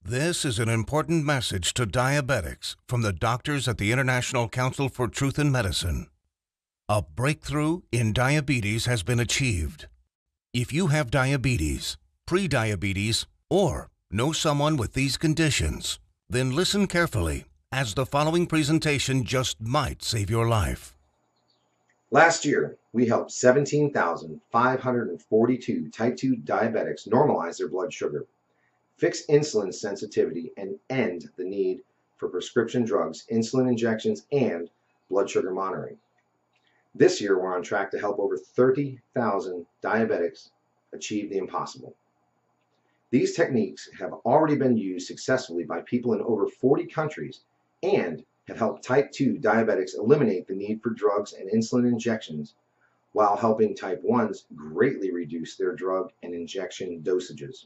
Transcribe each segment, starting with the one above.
This is an important message to diabetics from the doctors at the International Council for Truth in Medicine. A breakthrough in diabetes has been achieved. If you have diabetes, pre-diabetes, or know someone with these conditions, then listen carefully, as the following presentation just might save your life. Last year, we helped 17,542 type 2 diabetics normalize their blood sugar, fix insulin sensitivity, and end the need for prescription drugs, insulin injections, and blood sugar monitoring. This year, we're on track to help over 30,000 diabetics achieve the impossible. These techniques have already been used successfully by people in over 40 countries and have helped type 2 diabetics eliminate the need for drugs and insulin injections, while helping type 1s greatly reduce their drug and injection dosages.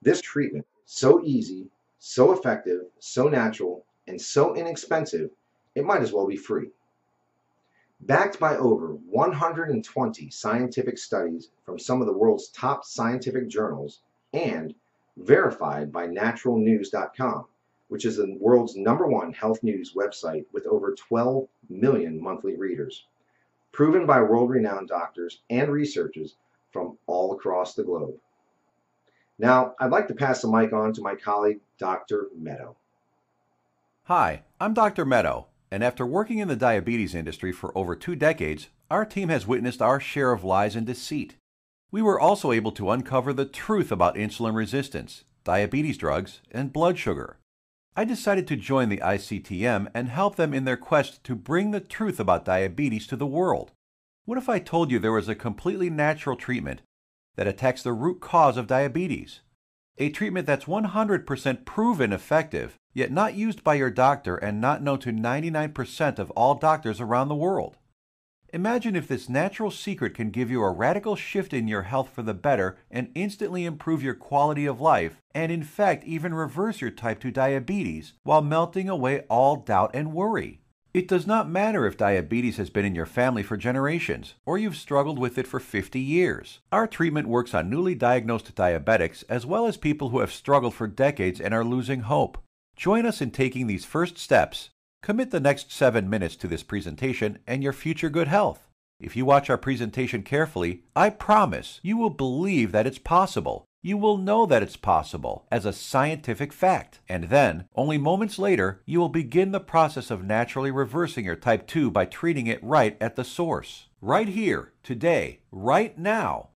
This treatment is so easy, so effective, so natural, and so inexpensive, it might as well be free. Backed by over 120 scientific studies from some of the world's top scientific journals and verified by naturalnews.com, which is the world's #1 health news website with over 12 million monthly readers, proven by world-renowned doctors and researchers from all across the globe. Now, I'd like to pass the mic on to my colleague, Dr. Meadow. Hi, I'm Dr. Meadow, and after working in the diabetes industry for over 2 decades, our team has witnessed our share of lies and deceit. We were also able to uncover the truth about insulin resistance, diabetes drugs, and blood sugar. I decided to join the ICTM and help them in their quest to bring the truth about diabetes to the world. What if I told you there was a completely natural treatment that attacks the root cause of diabetes? A treatment that's 100% proven effective, yet not used by your doctor and not known to 99% of all doctors around the world. Imagine if this natural secret can give you a radical shift in your health for the better and instantly improve your quality of life, and in fact even reverse your type 2 diabetes while melting away all doubt and worry. It does not matter if diabetes has been in your family for generations, or you've struggled with it for 50 years. Our treatment works on newly diagnosed diabetics as well as people who have struggled for decades and are losing hope. Join us in taking these first steps. Commit the next 7 minutes to this presentation and your future good health. If you watch our presentation carefully, I promise you will believe that it's possible. You will know that it's possible as a scientific fact. And then, only moments later, you will begin the process of naturally reversing your type 2 by treating it right at the source. Right here, today, right now.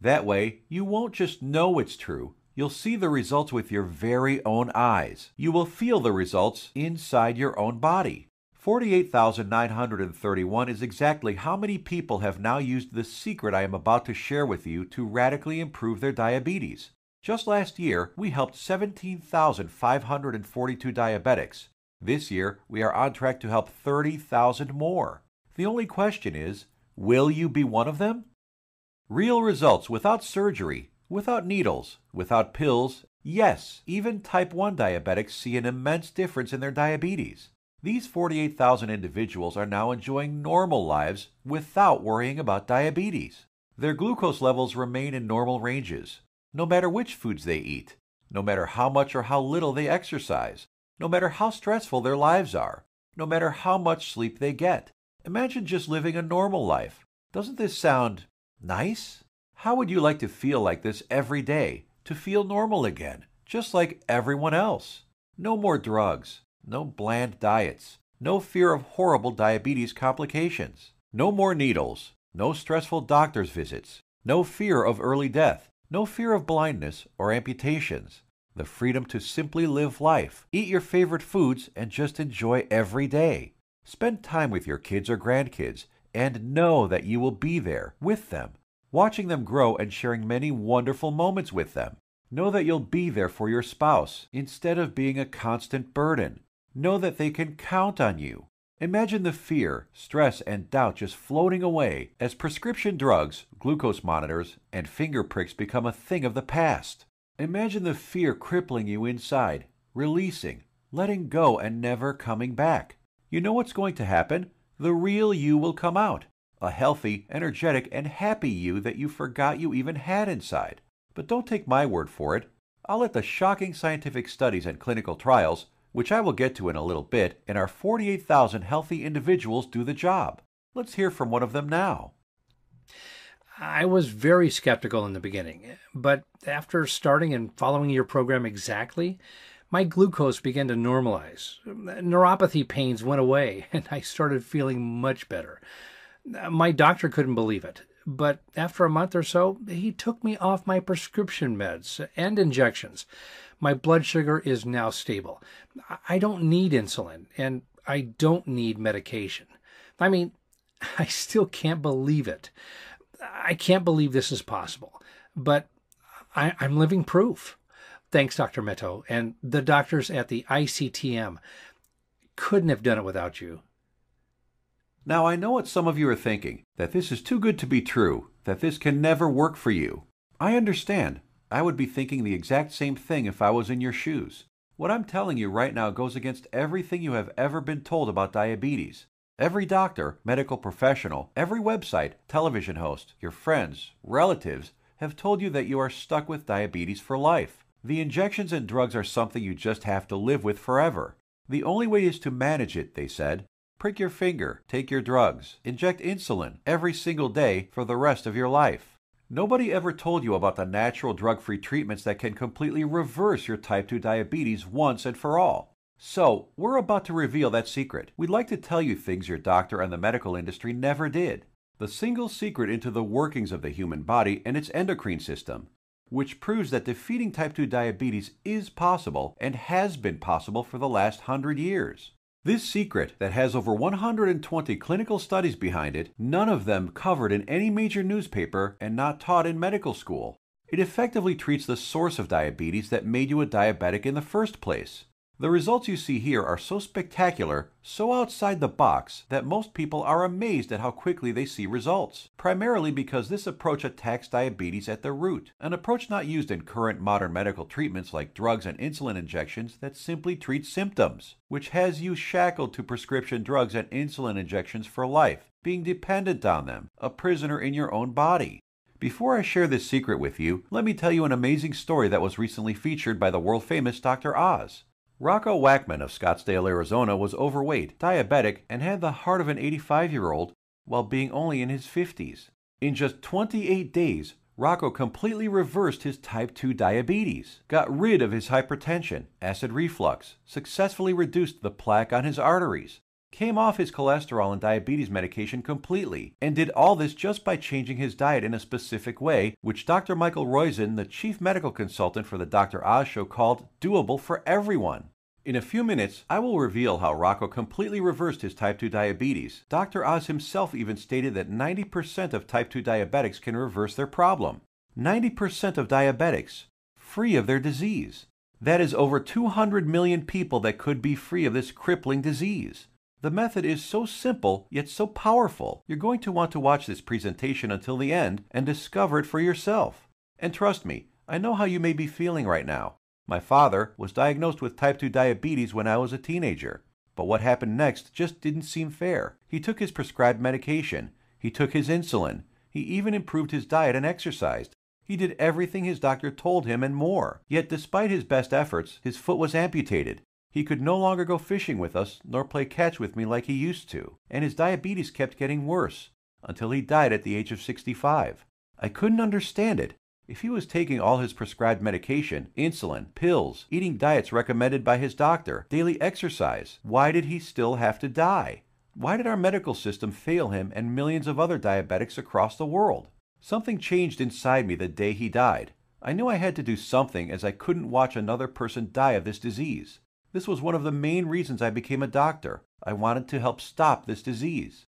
That way, you won't just know it's true. You'll see the results with your very own eyes. You will feel the results inside your own body. 48,931 is exactly how many people have now used the secret I am about to share with you to radically improve their diabetes. Just last year, we helped 17,542 diabetics. This year, we are on track to help 30,000 more. The only question is, will you be one of them? Real results without surgery, without needles, without pills. Yes, even type 1 diabetics see an immense difference in their diabetes. These 48,000 individuals are now enjoying normal lives without worrying about diabetes. Their glucose levels remain in normal ranges, no matter which foods they eat, no matter how much or how little they exercise, no matter how stressful their lives are, no matter how much sleep they get. Imagine just living a normal life. Doesn't this sound nice? How would you like to feel like this every day, to feel normal again, just like everyone else? No more drugs. No bland diets, no fear of horrible diabetes complications, no more needles, no stressful doctor's visits, no fear of early death, no fear of blindness or amputations, the freedom to simply live life, eat your favorite foods, and just enjoy every day. Spend time with your kids or grandkids and know that you will be there with them, watching them grow and sharing many wonderful moments with them. Know that you'll be there for your spouse instead of being a constant burden. Know that they can count on you. Imagine the fear, stress, and doubt just floating away as prescription drugs, glucose monitors, and finger pricks become a thing of the past. Imagine the fear crippling you inside, releasing, letting go, and never coming back. You know what's going to happen? The real you will come out. A healthy, energetic, and happy you that you forgot you even had inside. But don't take my word for it. I'll let the shocking scientific studies and clinical trials, which I will get to in a little bit, and our 48,000 healthy individuals do the job. Let's hear from one of them now. I was very skeptical in the beginning, but after starting and following your program exactly, my glucose began to normalize. Neuropathy pains went away, and I started feeling much better. My doctor couldn't believe it, but after a month or so, he took me off my prescription meds and injections. My blood sugar is now stable. I don't need insulin, and I don't need medication. I mean, I still can't believe it. I can't believe this is possible, but I'm living proof. Thanks, Dr. Meto, and the doctors at the ICTM. Couldn't have done it without you. Now, I know what some of you are thinking, that this is too good to be true, that this can never work for you. I understand. I would be thinking the exact same thing if I was in your shoes. What I'm telling you right now goes against everything you have ever been told about diabetes. Every doctor, medical professional, every website, television host, your friends, relatives have told you that you are stuck with diabetes for life. The injections and drugs are something you just have to live with forever. The only way is to manage it, they said. Prick your finger, take your drugs, inject insulin every single day for the rest of your life. Nobody ever told you about the natural drug-free treatments that can completely reverse your type 2 diabetes once and for all. So, we're about to reveal that secret. We'd like to tell you things your doctor and the medical industry never did. The single secret into the workings of the human body and its endocrine system, which proves that defeating type 2 diabetes is possible and has been possible for the last 100 years. This secret, that has over 120 clinical studies behind it, none of them covered in any major newspaper and not taught in medical school. It effectively treats the source of diabetes that made you a diabetic in the first place. The results you see here are so spectacular, so outside the box, that most people are amazed at how quickly they see results, primarily because this approach attacks diabetes at the root, an approach not used in current modern medical treatments like drugs and insulin injections that simply treat symptoms, which has you shackled to prescription drugs and insulin injections for life, being dependent on them, a prisoner in your own body. Before I share this secret with you, let me tell you an amazing story that was recently featured by the world-famous Dr. Oz. Rocco Wackman of Scottsdale, Arizona was overweight, diabetic, and had the heart of an 85-year-old while being only in his 50s. In just 28 days, Rocco completely reversed his type 2 diabetes, got rid of his hypertension, acid reflux, successfully reduced the plaque on his arteries, came off his cholesterol and diabetes medication completely, and did all this just by changing his diet in a specific way, which Dr. Michael Roizen, the chief medical consultant for the Dr. Oz show, called doable for everyone. In a few minutes, I will reveal how Rocco completely reversed his type 2 diabetes. Dr. Oz himself even stated that 90% of type 2 diabetics can reverse their problem. 90% of diabetics, free of their disease. That is over 200 million people that could be free of this crippling disease. The method is so simple, yet so powerful. You're going to want to watch this presentation until the end and discover it for yourself. And trust me, I know how you may be feeling right now. My father was diagnosed with type 2 diabetes when I was a teenager. But what happened next just didn't seem fair. He took his prescribed medication. He took his insulin. He even improved his diet and exercised. He did everything his doctor told him and more. Yet despite his best efforts, his foot was amputated. He could no longer go fishing with us, nor play catch with me like he used to. And his diabetes kept getting worse, until he died at the age of 65. I couldn't understand it. If he was taking all his prescribed medication, insulin, pills, eating diets recommended by his doctor, daily exercise, why did he still have to die? Why did our medical system fail him and millions of other diabetics across the world? Something changed inside me the day he died. I knew I had to do something, as I couldn't watch another person die of this disease. This was one of the main reasons I became a doctor. I wanted to help stop this disease.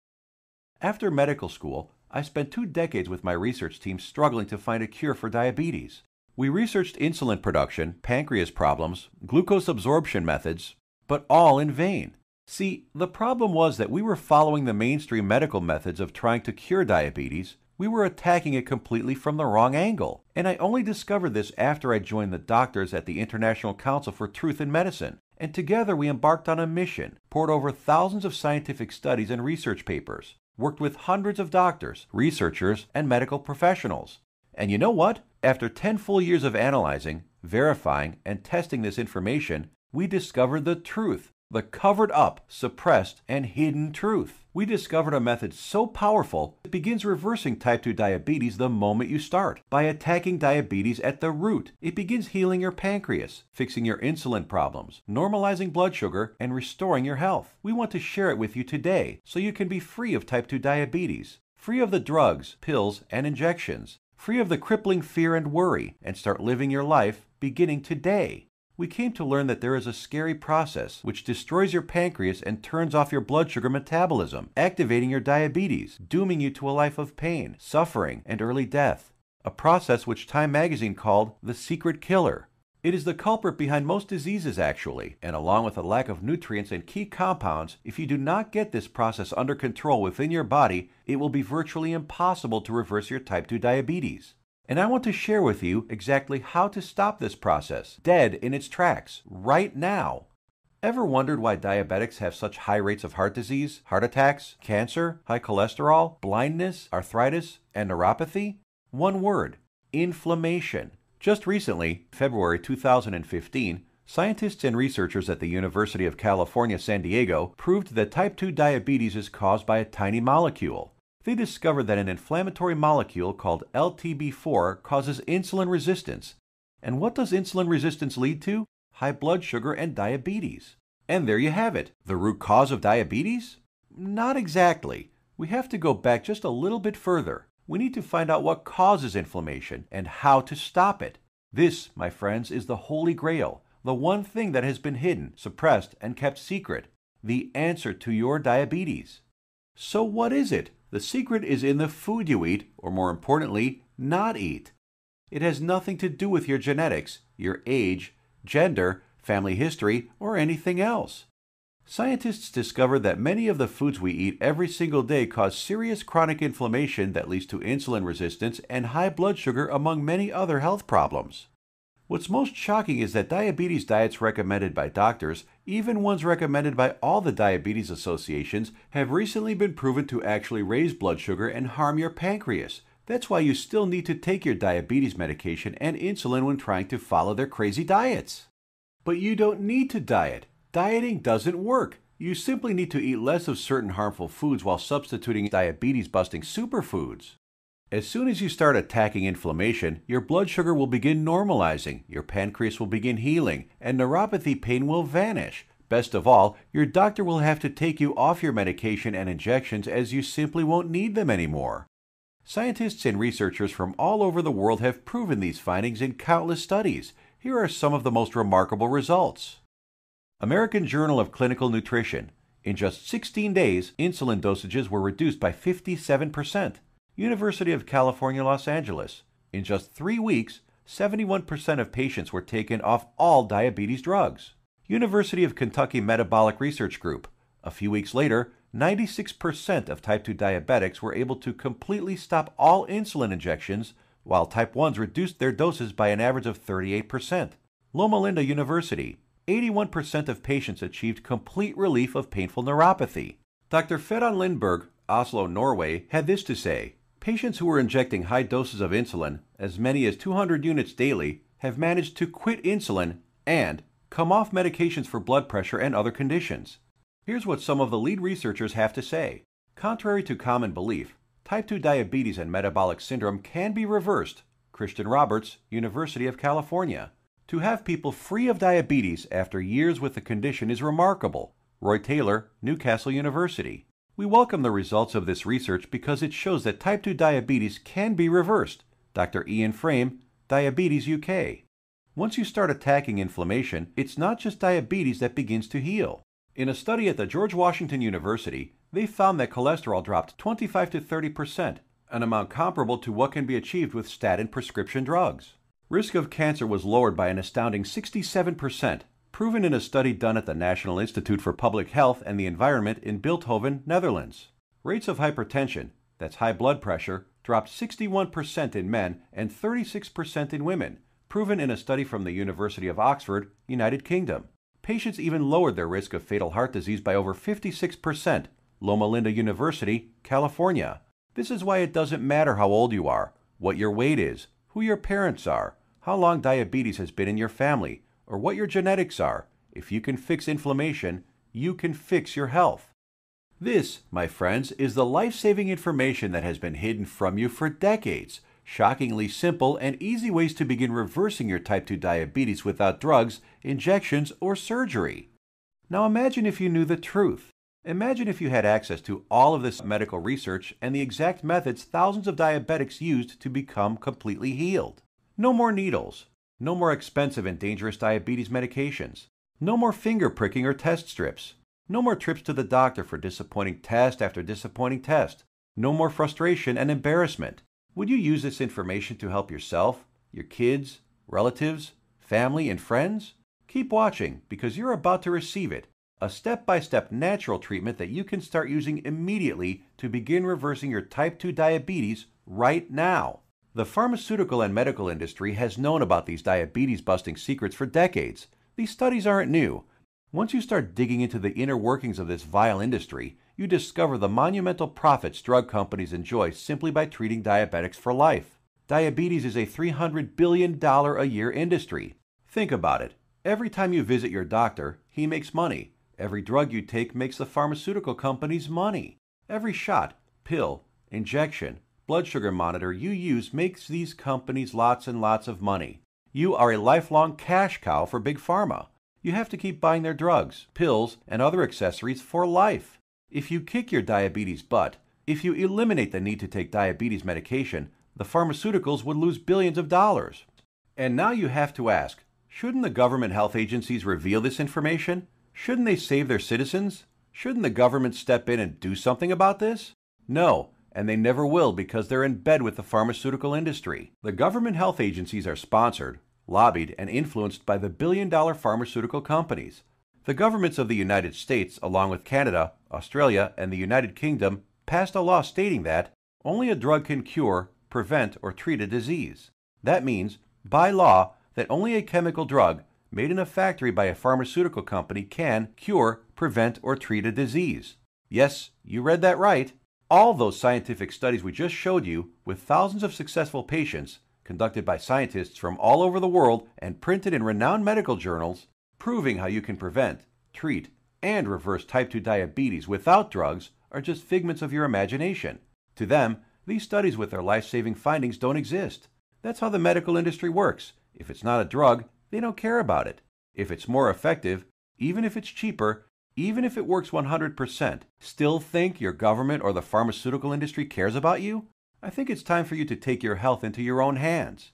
After medical school, I spent 2 decades with my research team struggling to find a cure for diabetes. We researched insulin production, pancreas problems, glucose absorption methods, but all in vain. See, the problem was that we were following the mainstream medical methods of trying to cure diabetes. We were attacking it completely from the wrong angle. And I only discovered this after I joined the doctors at the International Council for Truth in Medicine. And together we embarked on a mission, poured over thousands of scientific studies and research papers, worked with hundreds of doctors, researchers, and medical professionals. And you know what? After 10 full years of analyzing, Verifying and testing this information, we discovered the truth, the covered up, suppressed, and hidden truth. We discovered a method so powerful it begins reversing type 2 diabetes the moment you start. By attacking diabetes at the root, it begins healing your pancreas, fixing your insulin problems, normalizing blood sugar, and restoring your health. We want to share it with you today so you can be free of type 2 diabetes, free of the drugs, pills, and injections, free of the crippling fear and worry, and start living your life beginning today. We came to learn that there is a scary process which destroys your pancreas and turns off your blood sugar metabolism, activating your diabetes, dooming you to a life of pain, suffering, and early death. A process which Time magazine called the secret killer. It is the culprit behind most diseases actually, and along with a lack of nutrients and key compounds, if you do not get this process under control within your body, it will be virtually impossible to reverse your type 2 diabetes. And I want to share with you exactly how to stop this process, dead in its tracks, right now. Ever wondered why diabetics have such high rates of heart disease, heart attacks, cancer, high cholesterol, blindness, arthritis, and neuropathy? One word: inflammation. Just recently, February 2015, scientists and researchers at the University of California, San Diego proved that type 2 diabetes is caused by a tiny molecule. They discovered that an inflammatory molecule called LTB4 causes insulin resistance. And what does insulin resistance lead to? High blood sugar and diabetes. And there you have it. The root cause of diabetes? Not exactly. We have to go back just a little bit further. We need to find out what causes inflammation and how to stop it. This, my friends, is the Holy Grail, the one thing that has been hidden, suppressed, and kept secret, the answer to your diabetes. So what is it? The secret is in the food you eat, or more importantly, not eat. It has nothing to do with your genetics, your age, gender, family history, or anything else. Scientists discovered that many of the foods we eat every single day cause serious chronic inflammation that leads to insulin resistance and high blood sugar, among many other health problems. What's most shocking is that diabetes diets recommended by doctors, even ones recommended by all the diabetes associations, have recently been proven to actually raise blood sugar and harm your pancreas. That's why you still need to take your diabetes medication and insulin when trying to follow their crazy diets. But you don't need to diet. Dieting doesn't work. You simply need to eat less of certain harmful foods while substituting diabetes-busting superfoods. As soon as you start attacking inflammation, your blood sugar will begin normalizing, your pancreas will begin healing, and neuropathy pain will vanish. Best of all, your doctor will have to take you off your medication and injections as you simply won't need them anymore. Scientists and researchers from all over the world have proven these findings in countless studies. Here are some of the most remarkable results. American Journal of Clinical Nutrition. In just 16 days, insulin dosages were reduced by 57%. University of California, Los Angeles. In just 3 weeks, 71% of patients were taken off all diabetes drugs. University of Kentucky Metabolic Research Group. A few weeks later, 96% of type 2 diabetics were able to completely stop all insulin injections, while type 1s reduced their doses by an average of 38%. Loma Linda University. 81% of patients achieved complete relief of painful neuropathy. Dr. Ferran Lindberg, Oslo, Norway, had this to say: patients who were injecting high doses of insulin, as many as 200 units daily, have managed to quit insulin and come off medications for blood pressure and other conditions. Here's what some of the lead researchers have to say. Contrary to common belief, type 2 diabetes and metabolic syndrome can be reversed. Christian Roberts, University of California. To have people free of diabetes after years with the condition is remarkable. Roy Taylor, Newcastle University. We welcome the results of this research because it shows that type 2 diabetes can be reversed. Dr. Ian Frame, Diabetes UK. Once you start attacking inflammation, it's not just diabetes that begins to heal. In a study at the George Washington University, they found that cholesterol dropped 25 to 30%, an amount comparable to what can be achieved with statin prescription drugs. Risk of cancer was lowered by an astounding 67%, proven in a study done at the National Institute for Public Health and the Environment in Bilthoven, Netherlands. Rates of hypertension, that's high blood pressure, dropped 61% in men and 36% in women, proven in a study from the University of Oxford, United Kingdom. Patients even lowered their risk of fatal heart disease by over 56%, Loma Linda University, California. This is why it doesn't matter how old you are, what your weight is, who your parents are, how long diabetes has been in your family, or what your genetics are. If you can fix inflammation, you can fix your health. This, my friends, is the life-saving information that has been hidden from you for decades. Shockingly simple and easy ways to begin reversing your type 2 diabetes without drugs, injections, or surgery. Now imagine if you knew the truth. Imagine if you had access to all of this medical research and the exact methods thousands of diabetics used to become completely healed. No more needles. No more expensive and dangerous diabetes medications. No more finger pricking or test strips. No more trips to the doctor for disappointing test after disappointing test. No more frustration and embarrassment. Would you use this information to help yourself, your kids, relatives, family, and friends? Keep watching because you're about to receive it. A step-by-step natural treatment that you can start using immediately to begin reversing your type 2 diabetes right now. The pharmaceutical and medical industry has known about these diabetes-busting secrets for decades. These studies aren't new. Once you start digging into the inner workings of this vile industry, you discover the monumental profits drug companies enjoy simply by treating diabetics for life. Diabetes is a $300 billion a year industry. Think about it. Every time you visit your doctor, he makes money. Every drug you take makes the pharmaceutical companies money. Every shot, pill, injection, blood sugar monitor you use makes these companies lots and lots of money. You are a lifelong cash cow for Big Pharma. You have to keep buying their drugs, pills, and other accessories for life. If you kick your diabetes butt, if you eliminate the need to take diabetes medication, the pharmaceuticals would lose billions of dollars. And now you have to ask, shouldn't the government health agencies reveal this information? Shouldn't they save their citizens? Shouldn't the government step in and do something about this? No, and they never will because they're in bed with the pharmaceutical industry. The government health agencies are sponsored, lobbied, and influenced by the billion-dollar pharmaceutical companies. The governments of the United States, along with Canada, Australia, and the United Kingdom, passed a law stating that only a drug can cure, prevent, or treat a disease. That means, by law, that only a chemical drug made in a factory by a pharmaceutical company can cure, prevent, or treat a disease. Yes, you read that right. All those scientific studies we just showed you, with thousands of successful patients, conducted by scientists from all over the world and printed in renowned medical journals, proving how you can prevent, treat, and reverse type 2 diabetes without drugs, are just figments of your imagination. To them, these studies with their life-saving findings don't exist. That's how the medical industry works. If it's not a drug, they don't care about it. If it's more effective, even if it's cheaper, even if it works 100%, still think your government or the pharmaceutical industry cares about you? I think it's time for you to take your health into your own hands.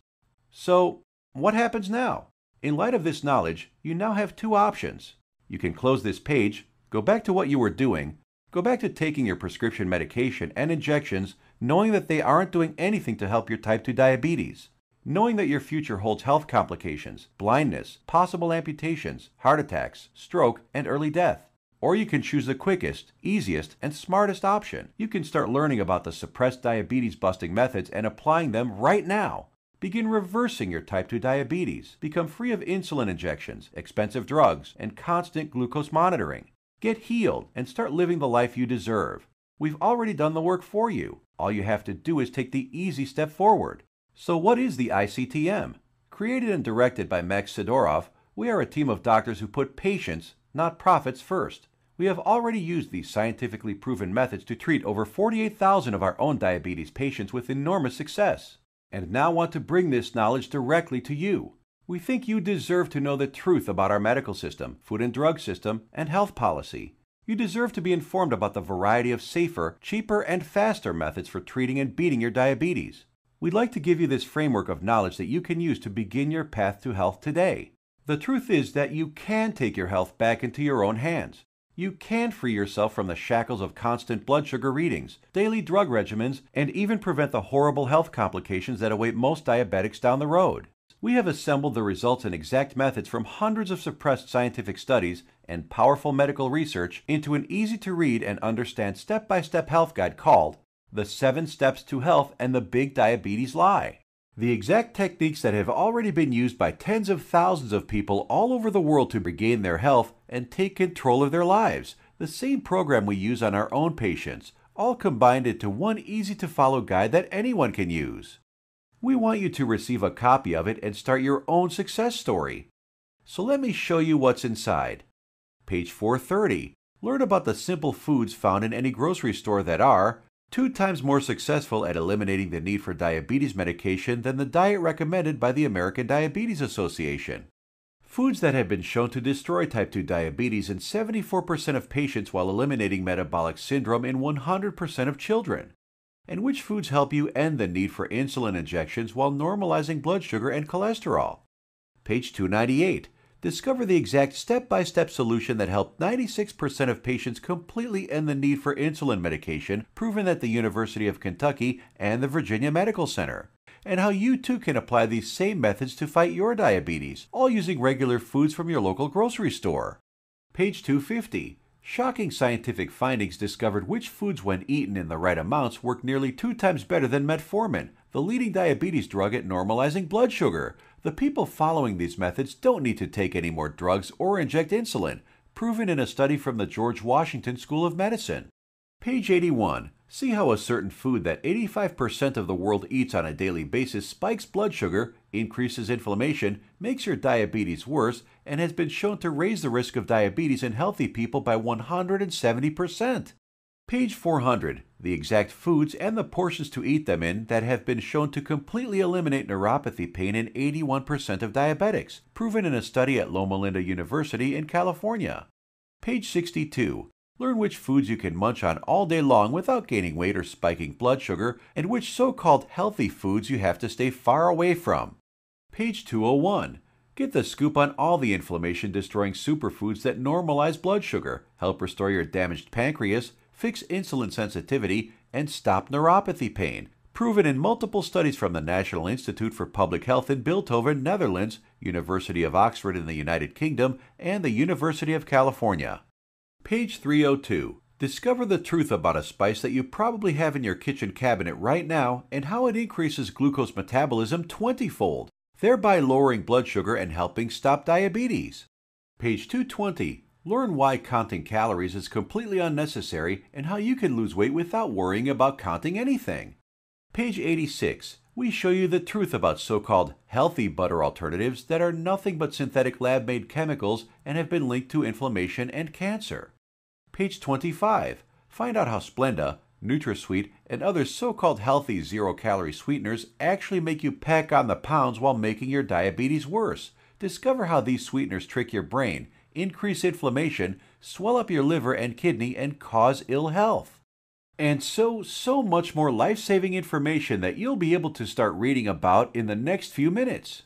So, what happens now? In light of this knowledge, you now have two options. You can close this page, go back to what you were doing, go back to taking your prescription medication and injections, knowing that they aren't doing anything to help your type 2 diabetes. Knowing that your future holds health complications, blindness, possible amputations, heart attacks, stroke, and early death. Or you can choose the quickest, easiest, and smartest option. You can start learning about the suppressed diabetes-busting methods and applying them right now. Begin reversing your type 2 diabetes. Become free of insulin injections, expensive drugs, and constant glucose monitoring. Get healed and start living the life you deserve. We've already done the work for you. All you have to do is take the easy step forward. So what is the ICTM? Created and directed by Max Sidorov, we are a team of doctors who put patients, not profits, first. We have already used these scientifically proven methods to treat over 48,000 of our own diabetes patients with enormous success, and now want to bring this knowledge directly to you. We think you deserve to know the truth about our medical system, food and drug system, and health policy. You deserve to be informed about the variety of safer, cheaper, and faster methods for treating and beating your diabetes. We'd like to give you this framework of knowledge that you can use to begin your path to health today. The truth is that you can take your health back into your own hands. You can free yourself from the shackles of constant blood sugar readings, daily drug regimens, and even prevent the horrible health complications that await most diabetics down the road. We have assembled the results and exact methods from hundreds of suppressed scientific studies and powerful medical research into an easy-to-read and understand step-by-step health guide called The 7 Steps to Health and the Big Diabetes Lie. The exact techniques that have already been used by tens of thousands of people all over the world to regain their health and take control of their lives. The same program we use on our own patients, all combined into one easy-to-follow guide that anyone can use. We want you to receive a copy of it and start your own success story. So let me show you what's inside. Page 430. Learn about the simple foods found in any grocery store that are 2 times more successful at eliminating the need for diabetes medication than the diet recommended by the American Diabetes Association. Foods that have been shown to destroy type 2 diabetes in 74% of patients while eliminating metabolic syndrome in 100% of children. And which foods help you end the need for insulin injections while normalizing blood sugar and cholesterol. Page 298. Discover the exact step-by-step solution that helped 96% of patients completely end the need for insulin medication, proven at the University of Kentucky and the Virginia Medical Center, and how you too can apply these same methods to fight your diabetes, all using regular foods from your local grocery store. Page 250. Shocking scientific findings discovered which foods, when eaten in the right amounts, work nearly 2 times better than metformin, the leading diabetes drug at normalizing blood sugar. The people following these methods don't need to take any more drugs or inject insulin, proven in a study from the George Washington School of Medicine. Page 81. See how a certain food that 85% of the world eats on a daily basis spikes blood sugar, increases inflammation, makes your diabetes worse, and has been shown to raise the risk of diabetes in healthy people by 170%. Page 400. The exact foods and the portions to eat them in that have been shown to completely eliminate neuropathy pain in 81% of diabetics, proven in a study at Loma Linda University in California. Page 62. Learn which foods you can munch on all day long without gaining weight or spiking blood sugar, and which so-called healthy foods you have to stay far away from. Page 201. Get the scoop on all the inflammation-destroying superfoods that normalize blood sugar, help restore your damaged pancreas, fix insulin sensitivity, and stop neuropathy pain, proven in multiple studies from the National Institute for Public Health in Bilthoven, Netherlands, University of Oxford in the United Kingdom, and the University of California. Page 302. Discover the truth about a spice that you probably have in your kitchen cabinet right now and how it increases glucose metabolism 20-fold, thereby lowering blood sugar and helping stop diabetes. Page 220. Learn why counting calories is completely unnecessary and how you can lose weight without worrying about counting anything. Page 86. We show you the truth about so-called healthy butter alternatives that are nothing but synthetic lab-made chemicals and have been linked to inflammation and cancer. Page 25. Find out how Splenda, NutraSweet, and other so-called healthy zero-calorie sweeteners actually make you pack on the pounds while making your diabetes worse. Discover how these sweeteners trick your brain, increase inflammation, swell up your liver and kidney, and cause ill health. And so much more life-saving information that you'll be able to start reading about in the next few minutes.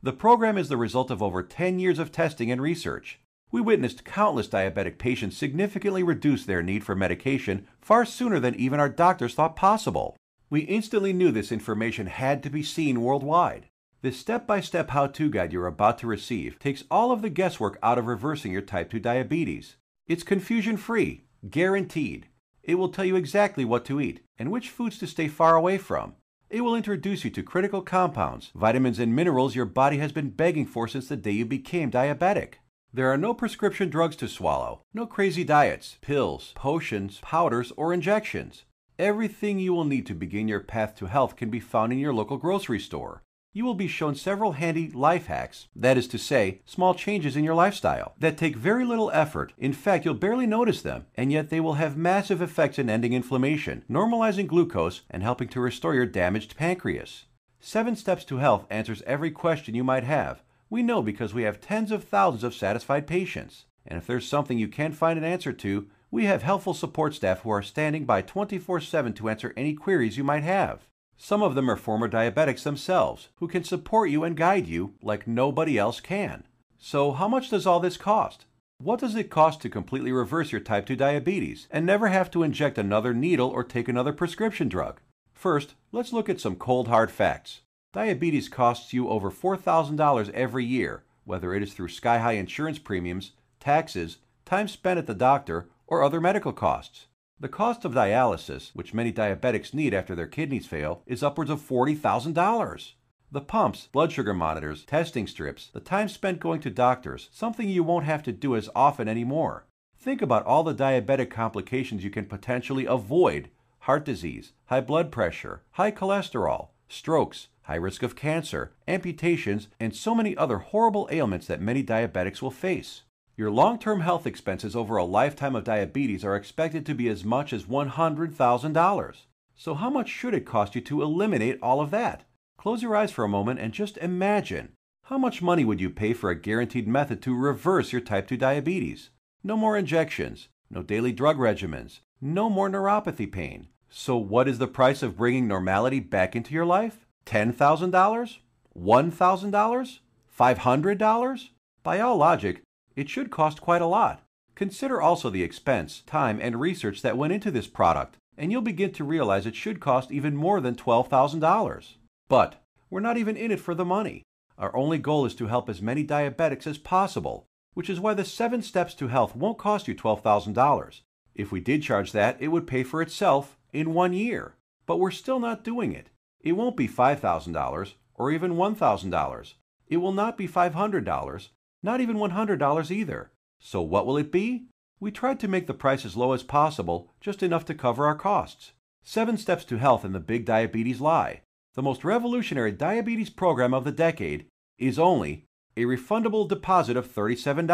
The program is the result of over 10 years of testing and research. We witnessed countless diabetic patients significantly reduce their need for medication far sooner than even our doctors thought possible. We instantly knew this information had to be seen worldwide. This step-by-step how-to guide you're about to receive takes all of the guesswork out of reversing your type 2 diabetes. It's confusion-free, guaranteed. It will tell you exactly what to eat and which foods to stay far away from. It will introduce you to critical compounds, vitamins and minerals your body has been begging for since the day you became diabetic. There are no prescription drugs to swallow, no crazy diets, pills, potions, powders, or injections. Everything you will need to begin your path to health can be found in your local grocery store. You will be shown several handy life hacks, that is to say, small changes in your lifestyle, that take very little effort. In fact, you'll barely notice them, and yet they will have massive effects in ending inflammation, normalizing glucose, and helping to restore your damaged pancreas. 7 Steps to Health answers every question you might have. We know because we have tens of thousands of satisfied patients. And if there's something you can't find an answer to, we have helpful support staff who are standing by 24/7 to answer any queries you might have. Some of them are former diabetics themselves, who can support you and guide you like nobody else can. So how much does all this cost? What does it cost to completely reverse your type 2 diabetes and never have to inject another needle or take another prescription drug? First, let's look at some cold hard facts. Diabetes costs you over $4,000 every year, whether it is through sky-high insurance premiums, taxes, time spent at the doctor, or other medical costs. The cost of dialysis, which many diabetics need after their kidneys fail, is upwards of $40,000. The pumps, blood sugar monitors, testing strips, the time spent going to doctors, something you won't have to do as often anymore. Think about all the diabetic complications you can potentially avoid: heart disease, high blood pressure, high cholesterol, strokes, high risk of cancer, amputations, and so many other horrible ailments that many diabetics will face. Your long-term health expenses over a lifetime of diabetes are expected to be as much as $100,000. So how much should it cost you to eliminate all of that? Close your eyes for a moment and just imagine. How much money would you pay for a guaranteed method to reverse your type 2 diabetes? No more injections, no daily drug regimens, no more neuropathy pain. So what is the price of bringing normality back into your life? $10,000? $1,000? $500? By all logic, it should cost quite a lot. Consider also the expense, time, and research that went into this product, and you'll begin to realize it should cost even more than $12,000. But we're not even in it for the money. Our only goal is to help as many diabetics as possible, which is why the 7 steps to health won't cost you $12,000. If we did charge that, it would pay for itself in 1 year. But we're still not doing it. It won't be $5,000 or even $1,000. It will not be $500, not even $100 either. So what will it be? We tried to make the price as low as possible, just enough to cover our costs. 7 steps to health and the big diabetes lie. The most revolutionary diabetes program of the decade is only a refundable deposit of $37.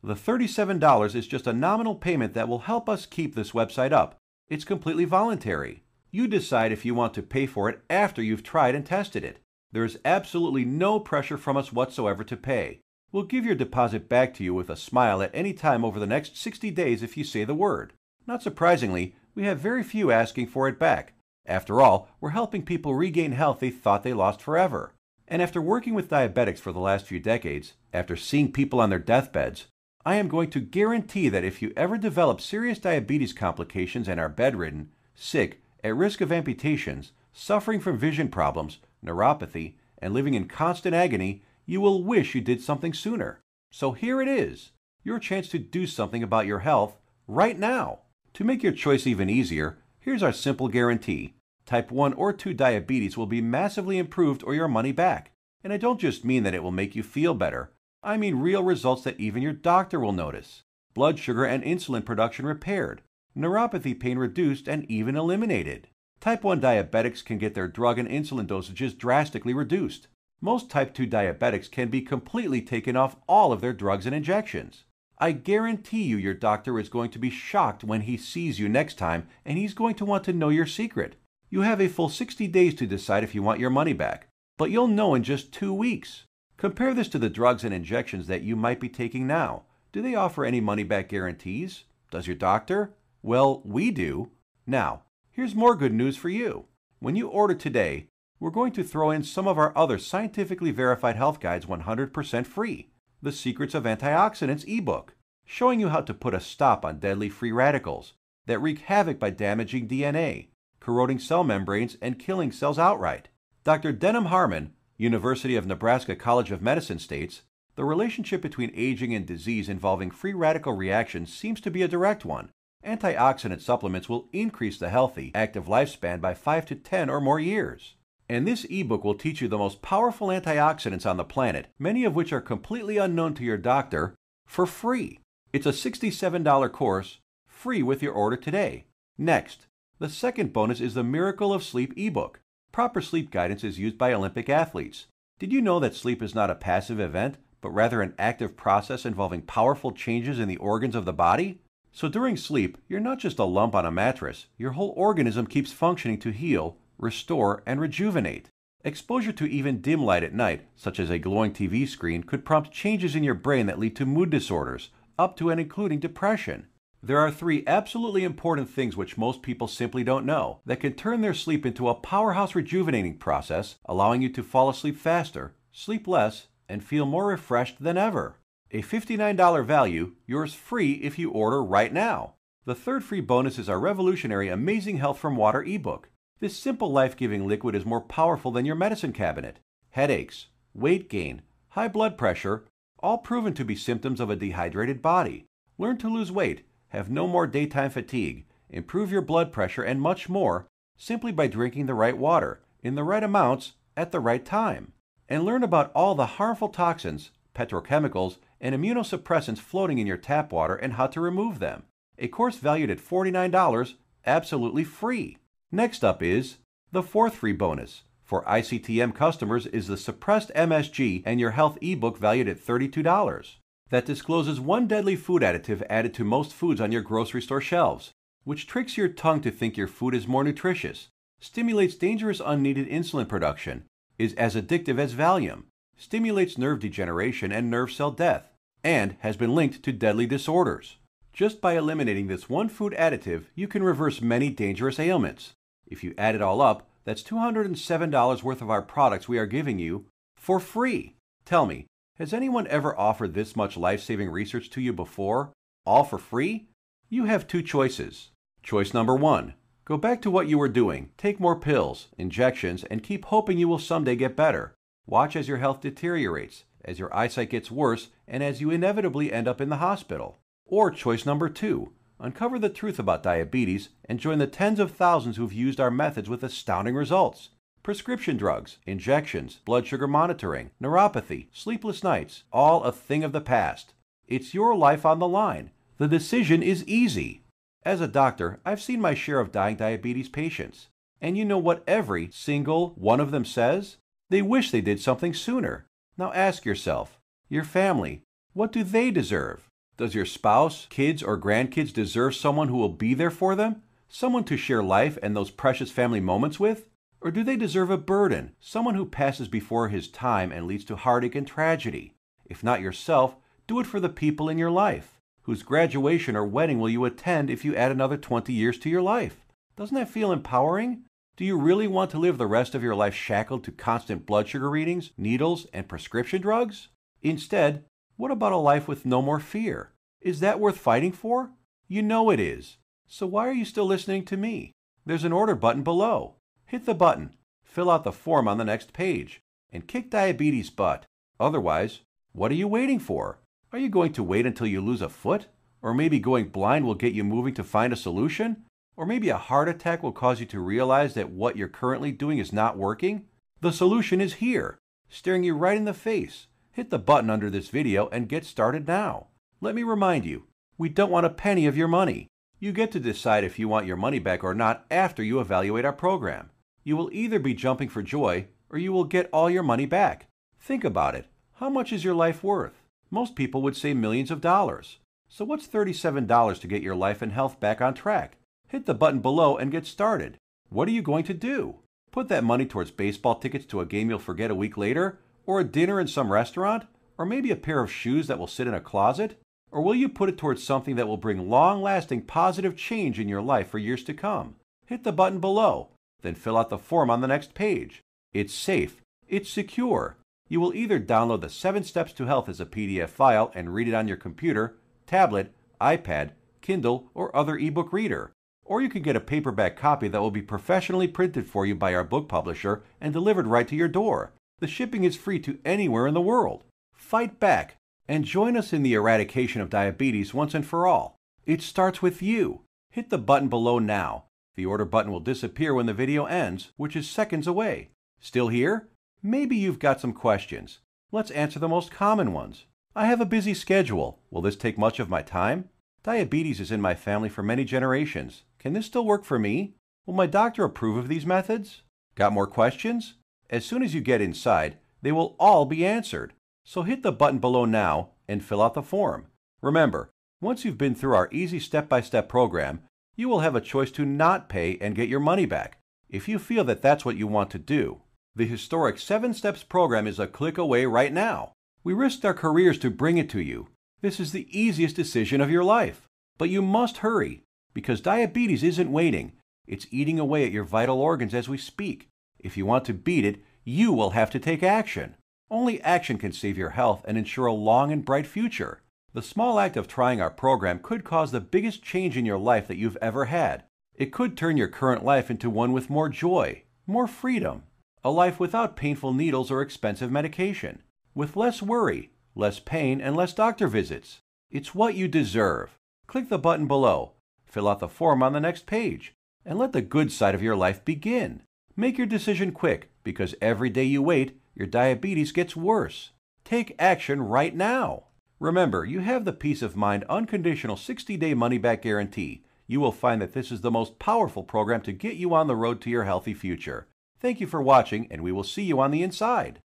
The $37 is just a nominal payment that will help us keep this website up. It's completely voluntary. You decide if you want to pay for it after you've tried and tested it. There is absolutely no pressure from us whatsoever to pay. We'll give your deposit back to you with a smile at any time over the next 60 days if you say the word. Not surprisingly, we have very few asking for it back. After all, we're helping people regain health they thought they lost forever. And after working with diabetics for the last few decades, after seeing people on their deathbeds, I am going to guarantee that if you ever develop serious diabetes complications and are bedridden, sick, at risk of amputations, suffering from vision problems, neuropathy, and living in constant agony, you will wish you did something sooner. So here it is, your chance to do something about your health right now. To make your choice even easier, here's our simple guarantee. Type 1 or 2 diabetes will be massively improved or your money back. And I don't just mean that it will make you feel better. I mean real results that even your doctor will notice. Blood sugar and insulin production repaired, neuropathy pain reduced and even eliminated. Type 1 diabetics can get their drug and insulin dosages drastically reduced. Most type 2 diabetics can be completely taken off all of their drugs and injections. I guarantee you your doctor is going to be shocked when he sees you next time, and he's going to want to know your secret. You have a full 60 days to decide if you want your money back, but you'll know in just 2 weeks. Compare this to the drugs and injections that you might be taking now. Do they offer any money-back guarantees? Does your doctor? Well, we do. Now, here's more good news for you. When you order today, we're going to throw in some of our other scientifically verified health guides 100% free. The Secrets of Antioxidants ebook, showing you how to put a stop on deadly free radicals that wreak havoc by damaging DNA, corroding cell membranes, and killing cells outright. Dr. Denham Harmon, University of Nebraska College of Medicine states, the relationship between aging and disease involving free radical reactions seems to be a direct one. Antioxidant supplements will increase the healthy, active lifespan by 5 to 10 or more years. And this ebook will teach you the most powerful antioxidants on the planet, many of which are completely unknown to your doctor, for free. It's a $67 course, free with your order today. Next, the second bonus is the Miracle of Sleep ebook. Proper sleep guidance is used by Olympic athletes. Did you know that sleep is not a passive event, but rather an active process involving powerful changes in the organs of the body? So during sleep, you're not just a lump on a mattress. Your whole organism keeps functioning to heal, restore, and rejuvenate. Exposure to even dim light at night, such as a glowing TV screen, could prompt changes in your brain that lead to mood disorders, up to and including depression. There are 3 absolutely important things which most people simply don't know that can turn their sleep into a powerhouse rejuvenating process, allowing you to fall asleep faster, sleep less, and feel more refreshed than ever. A $59 value, yours free if you order right now. The third free bonus is our revolutionary Amazing Health from Water ebook. This simple life-giving liquid is more powerful than your medicine cabinet. Headaches, weight gain, high blood pressure, all proven to be symptoms of a dehydrated body. Learn to lose weight, have no more daytime fatigue, improve your blood pressure, and much more simply by drinking the right water, in the right amounts, at the right time. And learn about all the harmful toxins, petrochemicals, and immunosuppressants floating in your tap water and how to remove them. A course valued at $49, absolutely free. Next up is the fourth free bonus, For ICTM customers is the Suppressed MSG and Your Health ebook valued at $32 that discloses one deadly food additive added to most foods on your grocery store shelves, which tricks your tongue to think your food is more nutritious, stimulates dangerous unneeded insulin production, is as addictive as Valium, stimulates nerve degeneration and nerve cell death, and has been linked to deadly disorders. Just by eliminating this one food additive, you can reverse many dangerous ailments. If you add it all up, that's $207 worth of our products we are giving you for free. Tell me, has anyone ever offered this much life-saving research to you before, all for free? You have two choices. Choice number 1. Go back to what you were doing, take more pills, injections, and keep hoping you will someday get better. Watch as your health deteriorates, as your eyesight gets worse, and as you inevitably end up in the hospital. Or choice number 2. Uncover the truth about diabetes and join the tens of thousands who've used our methods with astounding results. Prescription drugs, injections, blood sugar monitoring, neuropathy, sleepless nights, all a thing of the past. It's your life on the line. The decision is easy. As a doctor, I've seen my share of dying diabetes patients. And you know what every single one of them says? They wish they did something sooner. Now ask yourself, your family, what do they deserve? Does your spouse, kids, or grandkids deserve someone who will be there for them? Someone to share life and those precious family moments with? Or do they deserve a burden, someone who passes before his time and leads to heartache and tragedy? If not yourself, do it for the people in your life. Whose graduation or wedding will you attend if you add another 20 years to your life? Doesn't that feel empowering? Do you really want to live the rest of your life shackled to constant blood sugar readings, needles, and prescription drugs? Instead, what about a life with no more fear? Is that worth fighting for? You know it is. So why are you still listening to me? There's an order button below. Hit the button, fill out the form on the next page, and kick diabetes butt. Otherwise, what are you waiting for? Are you going to wait until you lose a foot? Or maybe going blind will get you moving to find a solution? Or maybe a heart attack will cause you to realize that what you're currently doing is not working? The solution is here, staring you right in the face. Hit the button under this video and get started now. Let me remind you, we don't want a penny of your money. You get to decide if you want your money back or not after you evaluate our program. You will either be jumping for joy or you will get all your money back. Think about it. How much is your life worth? Most people would say millions of dollars. So what's $37 to get your life and health back on track? Hit the button below and get started. What are you going to do? Put that money towards baseball tickets to a game you'll forget a week later? Or a dinner in some restaurant? Or maybe a pair of shoes that will sit in a closet? Or will you put it towards something that will bring long-lasting positive change in your life for years to come? Hit the button below, then fill out the form on the next page. It's safe. It's secure. You will either download the 7 Steps to Health as a PDF file and read it on your computer, tablet, iPad, Kindle, or other ebook reader. Or you can get a paperback copy that will be professionally printed for you by our book publisher and delivered right to your door. The shipping is free to anywhere in the world. Fight back and join us in the eradication of diabetes once and for all. It starts with you. Hit the button below now. The order button will disappear when the video ends, which is seconds away. Still here? Maybe you've got some questions. Let's answer the most common ones. I have a busy schedule. Will this take much of my time? Diabetes is in my family for many generations. Can this still work for me? Will my doctor approve of these methods? Got more questions? As soon as you get inside, they will all be answered. So hit the button below now and fill out the form. Remember, once you've been through our easy step-by-step program, you will have a choice to not pay and get your money back, if you feel that that's what you want to do. The historic 7 Steps program is a click away right now. We risked our careers to bring it to you. This is the easiest decision of your life. But you must hurry, because diabetes isn't waiting. It's eating away at your vital organs as we speak. If you want to beat it, you will have to take action. Only action can save your health and ensure a long and bright future. The small act of trying our program could cause the biggest change in your life that you've ever had. It could turn your current life into one with more joy, more freedom, a life without painful needles or expensive medication, with less worry, less pain, and less doctor visits. It's what you deserve. Click the button below, fill out the form on the next page, and let the good side of your life begin. Make your decision quick, because every day you wait, your diabetes gets worse. Take action right now. Remember, you have the peace of mind unconditional 60-day money-back guarantee. You will find that this is the most powerful program to get you on the road to your healthy future. Thank you for watching, and we will see you on the inside.